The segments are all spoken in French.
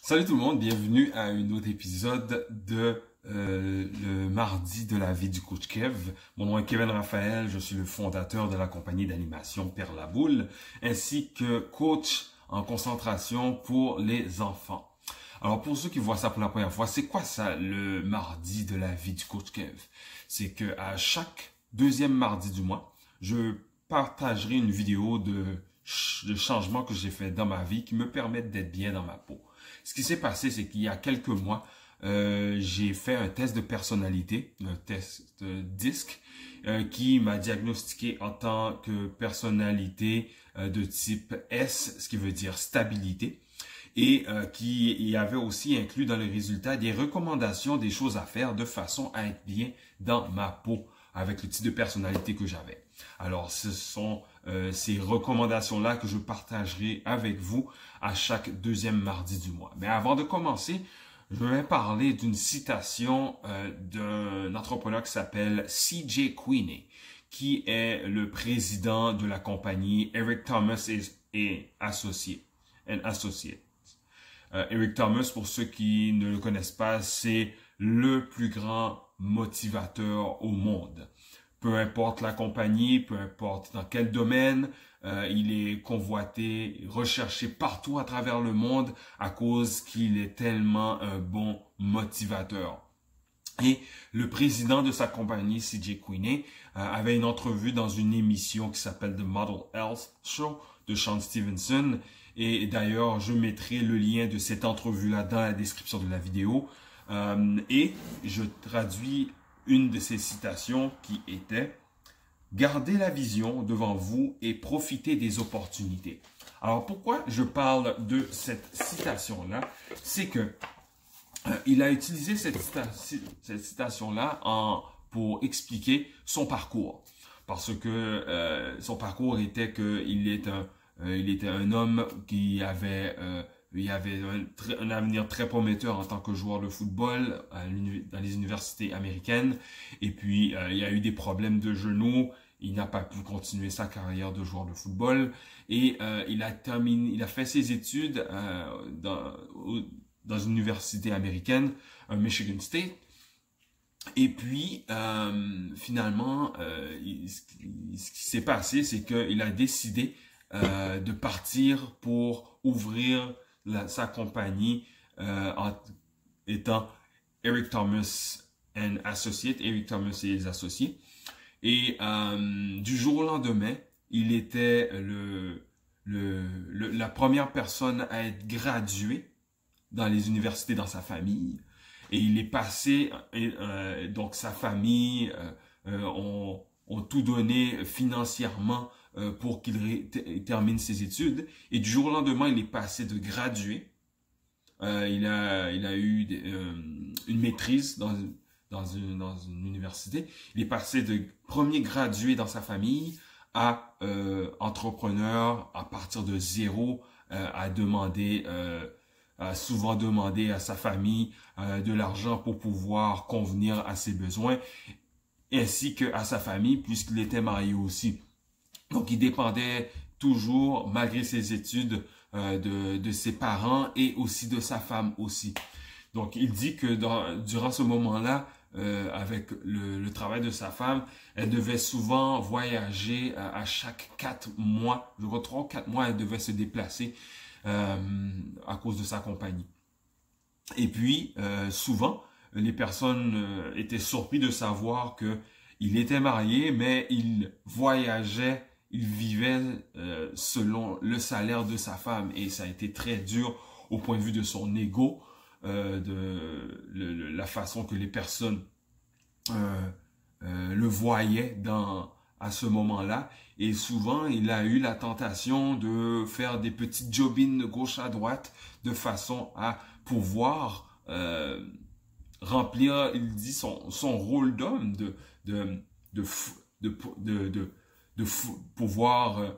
Salut tout le monde, bienvenue à un autre épisode de le mardi de la vie du coach Kev. Mon nom est Kevin Raphaël, je suis le fondateur de la compagnie d'animation Perle la Boule, ainsi que coach en concentration pour les enfants. Alors pour ceux qui voient ça pour la première fois, c'est quoi ça le mardi de la vie du coach Kev? C'est que à chaque deuxième mardi du mois, je partagerai une vidéo de changements que j'ai fait dans ma vie qui me permettent d'être bien dans ma peau. Ce qui s'est passé, c'est qu'il y a quelques mois, j'ai fait un test de personnalité, un test DISC, qui m'a diagnostiqué en tant que personnalité de type S, ce qui veut dire stabilité, et qui y avait aussi inclus dans les résultats des recommandations des choses à faire de façon à être bien dans ma peau avec le type de personnalité que j'avais. Alors, ce sont ces recommandations-là que je partagerai avec vous à chaque deuxième mardi du mois. Mais avant de commencer, je vais parler d'une citation d'un entrepreneur qui s'appelle C.J. Queeney, qui est le président de la compagnie Eric Thomas et Associates. Eric Thomas, pour ceux qui ne le connaissent pas, c'est le plus grand motivateur au monde. Peu importe la compagnie, peu importe dans quel domaine, il est convoité, recherché partout à travers le monde à cause qu'il est tellement un bon motivateur. Et le président de sa compagnie, C.J. Queeney, avait une entrevue dans une émission qui s'appelle The Model Health Show de Sean Stevenson. Et d'ailleurs, je mettrai le lien de cette entrevue-là dans la description de la vidéo. Et je traduis une de ces citations qui était « Gardez la vision devant vous et profitez des opportunités ». Alors, pourquoi je parle de cette citation-là? C'est que il a utilisé cette citation-là pour expliquer son parcours. Parce que son parcours était qu'il était un homme qui avait... il avait un avenir très prometteur en tant que joueur de football dans les universités américaines. Et puis, il y a eu des problèmes de genoux. Il n'a pas pu continuer sa carrière de joueur de football. Et il a fait ses études dans une université américaine, Michigan State. Et puis, finalement, ce qui s'est passé, c'est qu'il a décidé de partir pour ouvrir sa compagnie en étant Eric Thomas and Associates, Eric Thomas et les associés. Et du jour au lendemain, il était la première personne à être graduée dans les universités dans sa famille. Et il est passé, donc sa famille ont tout donné financièrement pour qu'il termine ses études. Et du jour au lendemain, il est passé de gradué. Il a eu une maîtrise dans une université. Il est passé de premier gradué dans sa famille à entrepreneur à partir de zéro, a souvent demandé à sa famille de l'argent pour pouvoir convenir à ses besoins, ainsi qu'à sa famille puisqu'il était marié aussi. Donc, il dépendait toujours, malgré ses études, de ses parents et aussi de sa femme aussi. Donc, il dit que durant ce moment-là, avec le travail de sa femme, elle devait souvent voyager à chaque 4 mois. Je crois 3 ou 4 mois, elle devait se déplacer à cause de sa compagnie. Et puis, souvent, les personnes étaient surpris de savoir que il était marié, mais il voyageait, il vivait selon le salaire de sa femme. Et ça a été très dur au point de vue de son ego, la façon que les personnes le voyaient à ce moment-là. Et souvent, il a eu la tentation de faire des petites jobines de gauche à droite de façon à pouvoir remplir, il dit, son rôle d'homme, de pouvoir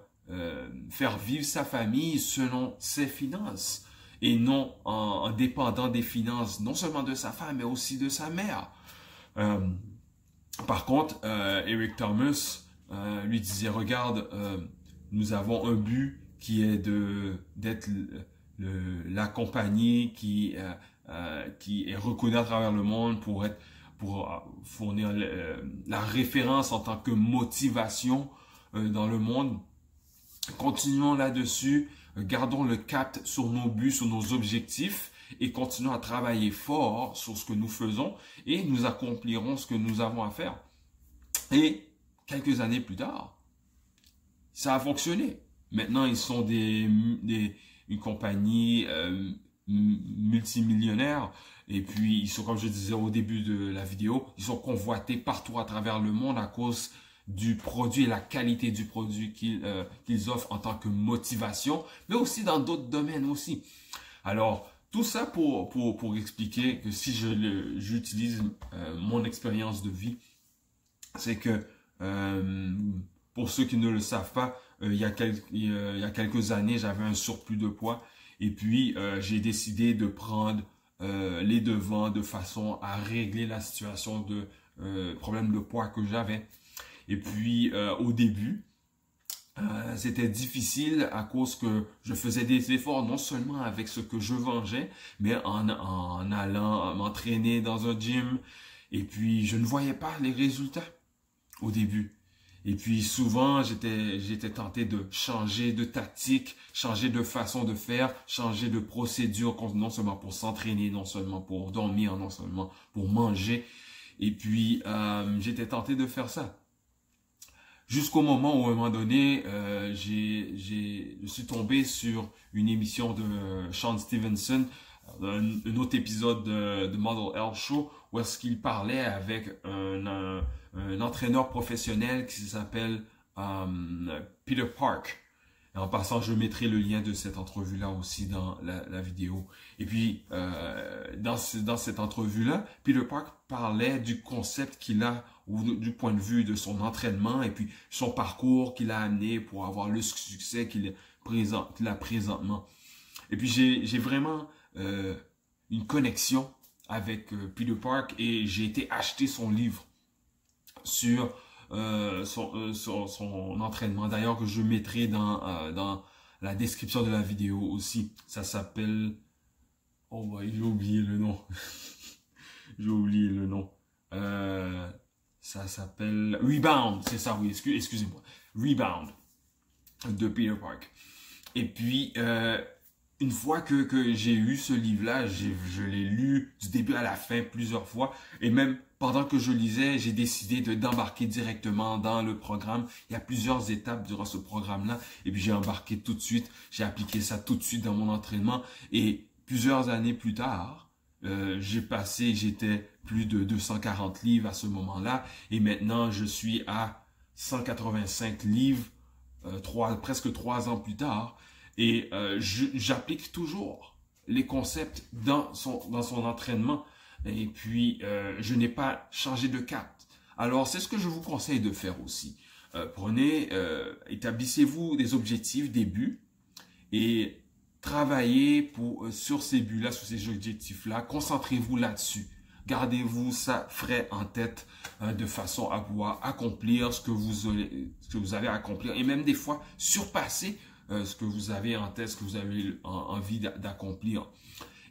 faire vivre sa famille selon ses finances et non en dépendant des finances non seulement de sa femme mais aussi de sa mère. Par contre, Eric Thomas lui disait, regarde, nous avons un but qui est la compagnie qui est reconnue à travers le monde pour fournir la référence en tant que motivation dans le monde. Continuons là-dessus, gardons le cap sur nos buts, sur nos objectifs et continuons à travailler fort sur ce que nous faisons et nous accomplirons ce que nous avons à faire. Et quelques années plus tard, ça a fonctionné. Maintenant, ils sont une compagnie multimillionnaire. Et puis, ils sont, comme je disais au début de la vidéo, ils sont convoités partout à travers le monde à cause du produit et la qualité du produit qu'ils offrent en tant que motivation, mais aussi dans d'autres domaines aussi. Alors, tout ça pour expliquer que si j'utilise mon expérience de vie, c'est que pour ceux qui ne le savent pas, il y a quelques années, j'avais un surplus de poids et puis j'ai décidé de prendre les devants de façon à régler la situation de problème de poids que j'avais. Et puis au début, c'était difficile à cause que je faisais des efforts non seulement avec ce que je vengeais, mais en allant m'entraîner dans un gym. Et puis je ne voyais pas les résultats au début. Et puis souvent, j'étais tenté de changer de tactique, changer de façon de faire, changer de procédure, non seulement pour s'entraîner, non seulement pour dormir, non seulement pour manger. Et puis, j'étais tenté de faire ça. Jusqu'au moment où, à un moment donné, je suis tombé sur une émission de Sean Stevenson, un autre épisode de Model Health Show, où est-ce qu'il parlait avec un entraîneur professionnel qui s'appelle Peter Park. Et en passant, je mettrai le lien de cette entrevue-là aussi dans la vidéo. Et puis, dans cette entrevue-là, Peter Park parlait du concept qu'il a, ou du point de vue de son entraînement, et puis son parcours qu'il a amené pour avoir le succès qu'il a présentement. Et puis, j'ai vraiment une connexion avec Peter Park et j'ai été acheter son livre sur son entraînement. D'ailleurs, que je mettrai dans la description de la vidéo aussi. Ça s'appelle... Oh, bah, j'ai oublié le nom. J'ai oublié le nom. Ça s'appelle... Rebound, c'est ça, oui, excusez-moi. Rebound, de Peter Park. Et puis, une fois que j'ai eu ce livre-là, je l'ai lu du début à la fin plusieurs fois. Et même pendant que je lisais, j'ai décidé d'embarquer directement dans le programme. Il y a plusieurs étapes durant ce programme-là. Et puis j'ai embarqué tout de suite. J'ai appliqué ça tout de suite dans mon entraînement. Et plusieurs années plus tard, j'étais plus de 240 livres à ce moment-là. Et maintenant, je suis à 185 livres, presque 3 ans plus tard. Et j'applique toujours les concepts dans son entraînement. Et puis, je n'ai pas changé de cap. Alors, c'est ce que je vous conseille de faire aussi. Établissez-vous des objectifs, des buts, et travaillez sur ces buts-là, sur ces objectifs-là. Concentrez-vous là-dessus. Gardez-vous ça frais en tête de façon à pouvoir accomplir ce que vous avez à accomplir. Et même des fois, surpasser ce que vous avez en tête, ce que vous avez envie d'accomplir.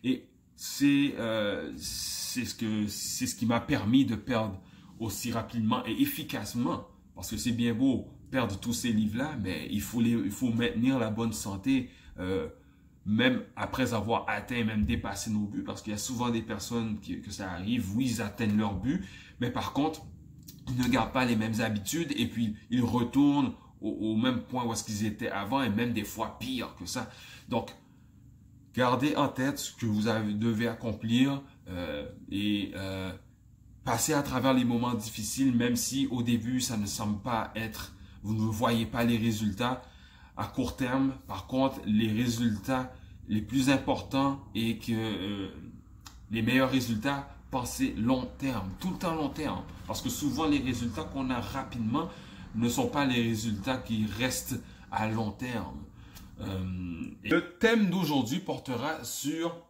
Et c'est ce qui m'a permis de perdre aussi rapidement et efficacement. Parce que c'est bien beau perdre tous ces livres-là, mais il faut maintenir la bonne santé, même après avoir atteint et même dépassé nos buts. Parce qu'il y a souvent des personnes que ça arrive, oui, ils atteignent leur but, mais par contre, ils ne gardent pas les mêmes habitudes et puis ils retournent au même point où est-ce qu'ils étaient avant et même des fois pire que ça. Donc, gardez en tête ce que vous devez accomplir et passez à travers les moments difficiles, même si au début, ça ne semble pas être, vous ne voyez pas les résultats à court terme. Par contre, les résultats les plus importants et que les meilleurs résultats, pensez long terme, tout le temps long terme. Parce que souvent, les résultats qu'on a rapidement ne sont pas les résultats qui restent à long terme. Le thème d'aujourd'hui portera sur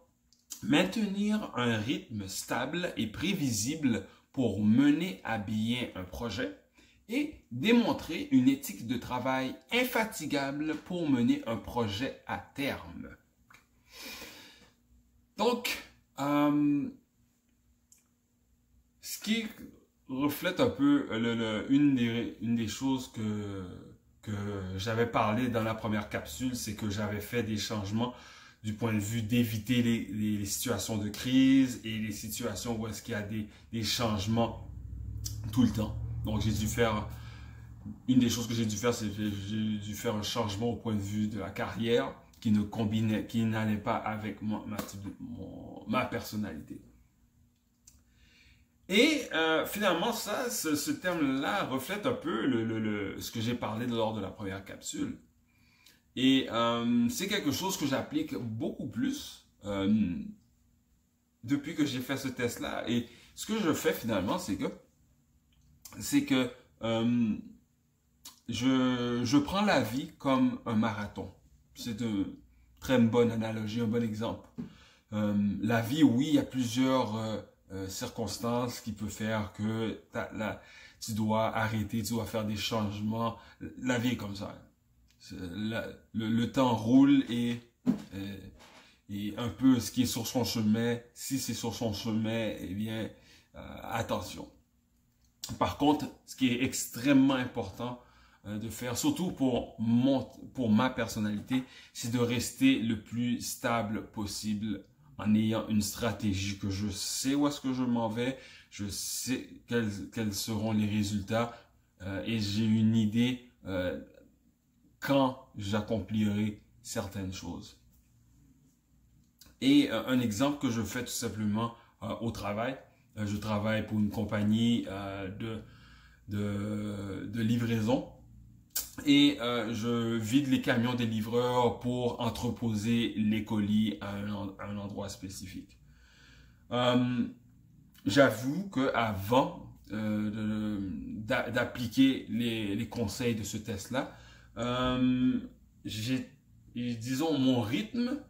maintenir un rythme stable et prévisible pour mener à bien un projet et démontrer une éthique de travail infatigable pour mener un projet à terme. Donc, ce qui reflète un peu une des choses que j'avais parlé dans la première capsule, c'est que j'avais fait des changements du point de vue d'éviter les situations de crise et les situations où est-ce qu'il y a des changements tout le temps. Donc, j'ai dû faire, une des choses que j'ai dû faire, c'est que j'ai dû faire un changement au point de vue de la carrière qui n'allait pas avec ma personnalité. Et finalement, ce terme-là reflète un peu ce que j'ai parlé lors de la première capsule. Et c'est quelque chose que j'applique beaucoup plus depuis que j'ai fait ce test-là. Et ce que je fais finalement, c'est que je prends la vie comme un marathon. C'est une très bonne analogie, un bon exemple. La vie, oui, il y a plusieurs circonstances qui peuvent faire que tu dois arrêter, tu dois faire des changements. La vie est comme ça. Le temps roule et un peu ce qui est sur son chemin, si c'est sur son chemin, eh bien, attention. Par contre, ce qui est extrêmement important de faire, surtout pour ma personnalité, c'est de rester le plus stable possible en ayant une stratégie que je sais où est-ce que je m'en vais, je sais quels seront les résultats et j'ai une idée quand j'accomplirai certaines choses. Et un exemple que je fais tout simplement au travail, je travaille pour une compagnie de livraison et je vide les camions des livreurs pour entreposer les colis à un endroit spécifique. J'avoue qu'avant d'appliquer les conseils de ce test-là, disons, mon rythme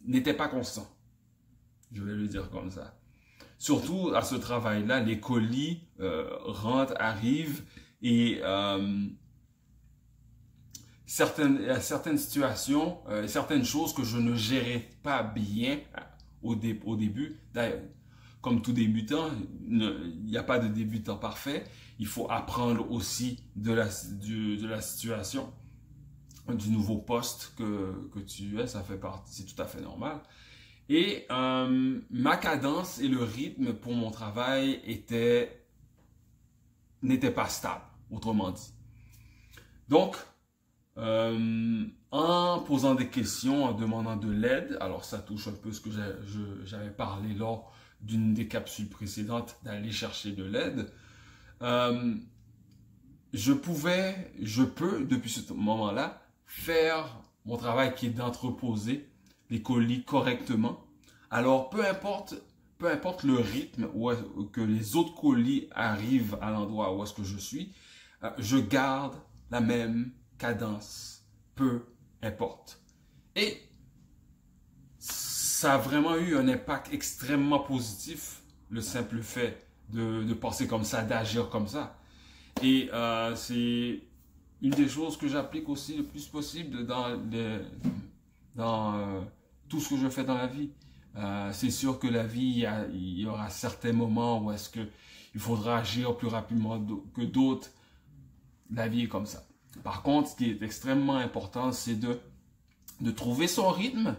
n'était pas constant. Je vais le dire comme ça. Surtout à ce travail-là, les colis rentrent, arrivent et certaines situations, certaines choses que je ne gérais pas bien au début. D'ailleurs, comme tout débutant, il n'y a pas de débutant parfait. Il faut apprendre aussi de la situation, du nouveau poste que tu es. Ça fait partie, c'est tout à fait normal. Et ma cadence et le rythme pour mon travail n'étaient pas stables, autrement dit. Donc, en posant des questions, en demandant de l'aide, alors ça touche un peu ce que j'avais parlé lors d'une des capsules précédentes, d'aller chercher de l'aide, je peux, depuis ce moment-là, faire mon travail qui est d'entreposer les colis correctement. Alors, peu importe le rythme que les autres colis arrivent à l'endroit où est-ce que je suis, je garde la même cadence, peu importe. Et ça a vraiment eu un impact extrêmement positif, le simple fait de penser comme ça, d'agir comme ça. Et c'est une des choses que j'applique aussi le plus possible dans tout ce que je fais dans la vie. C'est sûr que la vie, il y aura certains moments où est-ce que il faudra agir plus rapidement que d'autres. La vie est comme ça. Par contre, ce qui est extrêmement important, c'est de trouver son rythme,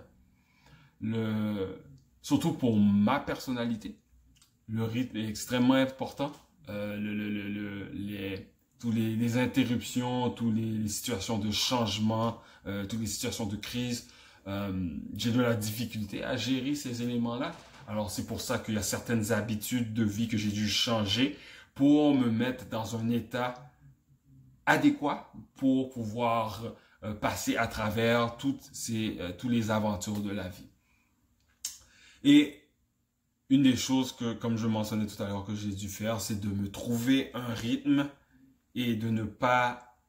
surtout pour ma personnalité. Le rythme est extrêmement important. Toutes les interruptions, toutes les situations de changement, toutes les situations de crise, j'ai de la difficulté à gérer ces éléments-là. Alors, c'est pour ça qu'il y a certaines habitudes de vie que j'ai dû changer pour me mettre dans un état adéquat pour pouvoir passer à travers toutes les aventures de la vie. Et une des choses que, comme je mentionnais tout à l'heure, que j'ai dû faire, c'est de me trouver un rythme et de ne pas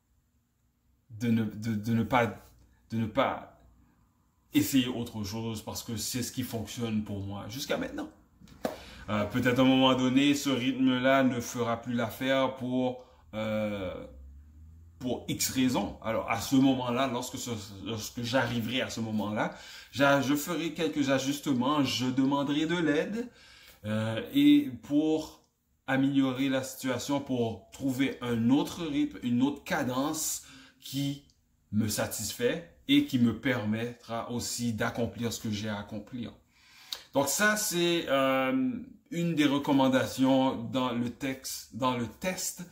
essayer autre chose parce que c'est ce qui fonctionne pour moi jusqu'à maintenant. Peut-être à un moment donné, ce rythme-là ne fera plus l'affaire pour pour X raisons. Alors, à ce moment-là, lorsque j'arriverai à ce moment-là, je ferai quelques ajustements, je demanderai de l'aide et pour améliorer la situation, pour trouver un autre rythme, une autre cadence qui me satisfait et qui me permettra aussi d'accomplir ce que j'ai à accomplir. Donc ça, c'est une des recommandations dans le test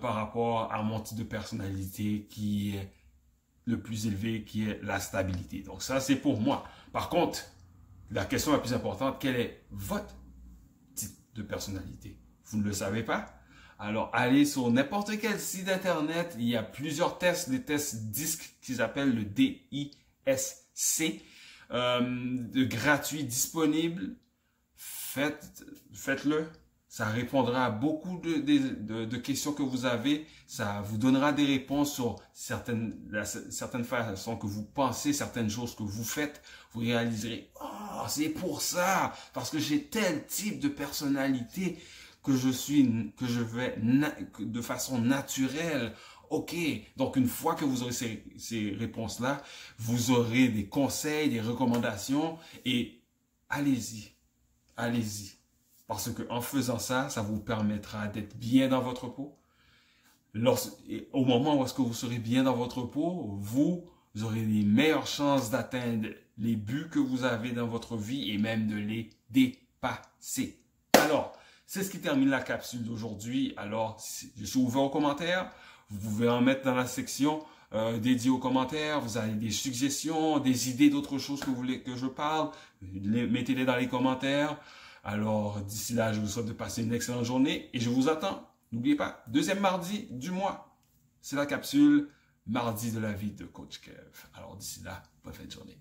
par rapport à mon type de personnalité qui est le plus élevé, qui est la stabilité. Donc ça, c'est pour moi. Par contre, la question la plus importante, quel est votre type de personnalité? Vous ne le savez pas? Alors, allez sur n'importe quel site internet. Il y a plusieurs tests, des tests DISC qu'ils appellent le DISC, gratuit, disponible. Faites-le. Ça répondra à beaucoup de questions que vous avez. Ça vous donnera des réponses sur certaines façons que vous pensez, certaines choses que vous faites. Vous réaliserez, oh, c'est pour ça, parce que j'ai tel type de personnalité que je vais de façon naturelle. Ok, donc une fois que vous aurez ces réponses-là, vous aurez des conseils, des recommandations et allez-y, allez-y. Parce que en faisant ça, ça vous permettra d'être bien dans votre peau. Au moment où est-ce que vous serez bien dans votre peau, vous aurez les meilleures chances d'atteindre les buts que vous avez dans votre vie et même de les dépasser. Alors, c'est ce qui termine la capsule d'aujourd'hui. Alors, je suis ouvert aux commentaires. Vous pouvez en mettre dans la section dédiée aux commentaires. Vous avez des suggestions, des idées d'autres choses que vous voulez que je parle. Mettez-les dans les commentaires. Alors, d'ici là, je vous souhaite de passer une excellente journée et je vous attends. N'oubliez pas, deuxième mardi du mois, c'est la capsule mardi de la vie de Coach Kev. Alors, d'ici là, bonne fin de journée.